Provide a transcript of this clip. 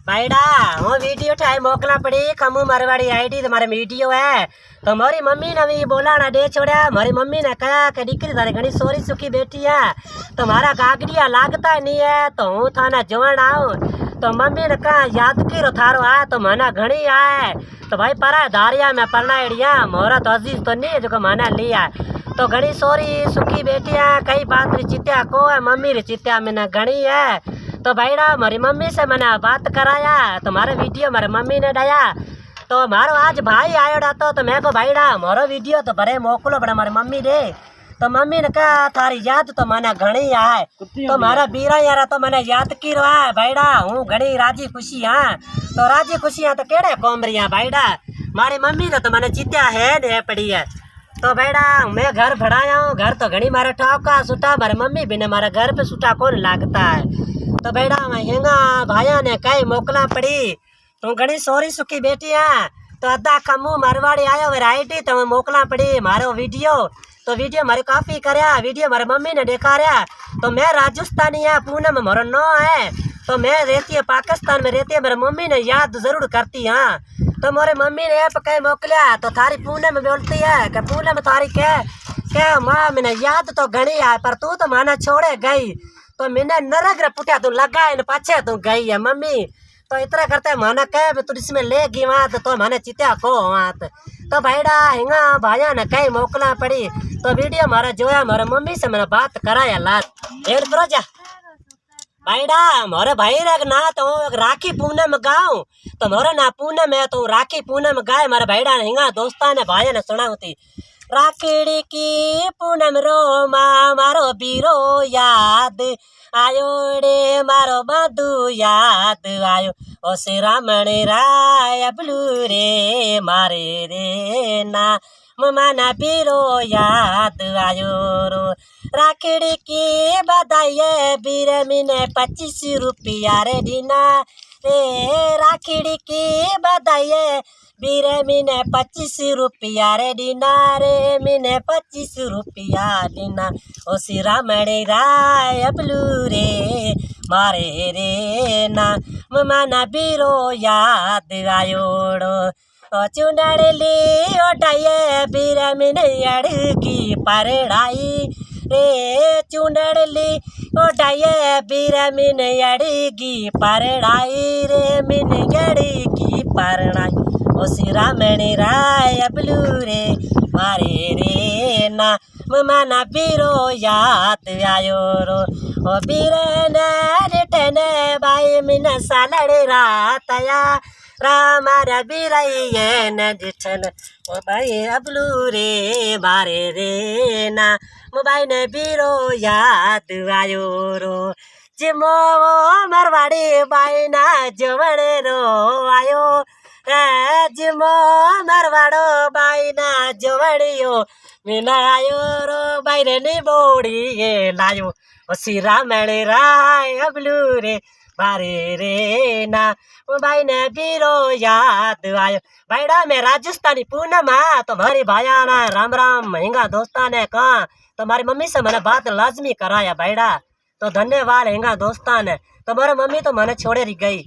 भाईडा वो वीडियो ठाई मोकला पड़ी कमू मारवाड़ी आईडी तुम्हारे वीडियो है तो मारी मम्मी ने भी बोला ना दे छोड़ा। मारी मम्मी ने कहा कि दीकरी थारे घनी सोरी सुखी बेटी है तुम्हारा गागड़िया लागता नहीं है तो हूँ थाना जवन आऊँ। तो मम्मी ने कहा याद की थारो आए तो मना घनी आए तो भाई परा धारिया में परनाइडिया मोरा तो अजीज तो नहीं जो मना लिया तो घनी सोरी सुखी बेटिया कई बात री चित्या को है मम्मी री चित्या मैंने घनी है। तो भाईडा मारी मम्मी से मैंने बात कराया तो मारे वीडियो मारे मम्मी ने डाया तो मारो आज भाई आयोड़ा तो मैं को भाईडा मारो वीडियो तो भरे मोकलो बड़ा मारी मम्मी दे। तो मम्मी ने कहा थारी याद तो मैंने घनी आए तो मारा बीरा यार तो मैंने याद की रहा है भाईडा हूँ घनी राजी खुशी हाँ। तो राजी खुशी हाँ तो केड़े कोमरिया भाईडा मारी मम्मी ने तो मैंने चित्या है दे पड़ी है। तो भाईडा मैं घर भराया हूँ घर तो घनी मारे ठोका सुटा मारे मम्मी भी ने मारे घर पे सुटा कौन लागता है। तो भाईडा मैं हेंगा भाया ने कई मोकला पड़ी तू घनी सोरी सुखी बेटी है तो अद्धा कमू मारवाड़ी आयो वैरायटी तो मैं मोकला पड़ी मारो वीडियो तो वीडियो मारे काफी करया वीडियो मारे मम्मी ने देखा रहा। तो मैं राजस्थानी है पूना में मोरो नो है तो मैं रहती है पाकिस्तान में रहती है मेरे मम्मी ने याद जरूर करती हाँ। तो मोरे मम्मी ने कहीं मोकलिया तो थारी पूना में बोलती है कि पूना में थारी क्या माँ मैंने याद तो घनी है पर तू तो माना छोड़े गई तो मैंने नरग पुटिया तू लगा इन पाछे तू गई है मम्मी। तो इतना करते माना कह तू इसमें ले गई वहाँ तो मैंने चित्या को वहाँ तो भाईडा हिंगा भाया ने कहीं मोकला पड़ी तो वीडियो मारा जो है मारे मम्मी से मैंने बात कराया लास्ट एक जा भाईडा मोरे भाई रे ना तो राखी पूनम गाँव तो मोरे ना पूनम है तो राखी पूनम गाय मारे भाईडा हिंगा दोस्ता ने भाया ने सुना होती राखड़ी की पूनम रो माँ मारो बीरो याद आयो रे मारो बधु याद आयो ओ श्री रामण राय ब्लू रे मारे रे ना माना बीरो याद आयो रो राखड़ी की बधाई बीर मिने 25 रुपया रे दीना रे राखड़ी की बधाई बीरे मिने 25 रुपया रे दीना रे मिने 25 रुपया दीना ओ श्री रामण राय ब्लू रे मारे रे ना माना बीरो याद आयोड़ो चुनड़ली ओटाइए बीर मिने अड़गी परड़ाई रे चुनड़ली ओटाइए बीर मिने अड़गी परड़ाई रे मिने अड़गी परड़ाई ओ श्री रामण राय ब्लू रे मारे रे ना माना बीरो याद आयो रो ओ बीरे ने रिटने बाई मिन सालड़ रातया रामारा बीराइए न दिठन ओ भाई अबलू रे मारे रे ना मोबाइल ने बीरो याद आयो रो जिमो मरवाड़ी बाई ना जवण रो आयो जिमो मरवाड़ो बाई ना जवड़ियो मीना आयो रो बाई ने बोड़ी ये लायो ओ श्री रामण राय अबलू रे मारे रे ना भाई ने बीरो याद आयो। भाईडा मैं राजस्थानी पूनम है तो हमारी भाया ना राम राम महंगा दोस्ता ने कहा तो हमारी मम्मी से मैंने बात लाजमी कराया भाईडा तो धन्यवाद हेंगा दोस्ता ने तो हमारी मम्मी तो मैंने छोड़े रही गई।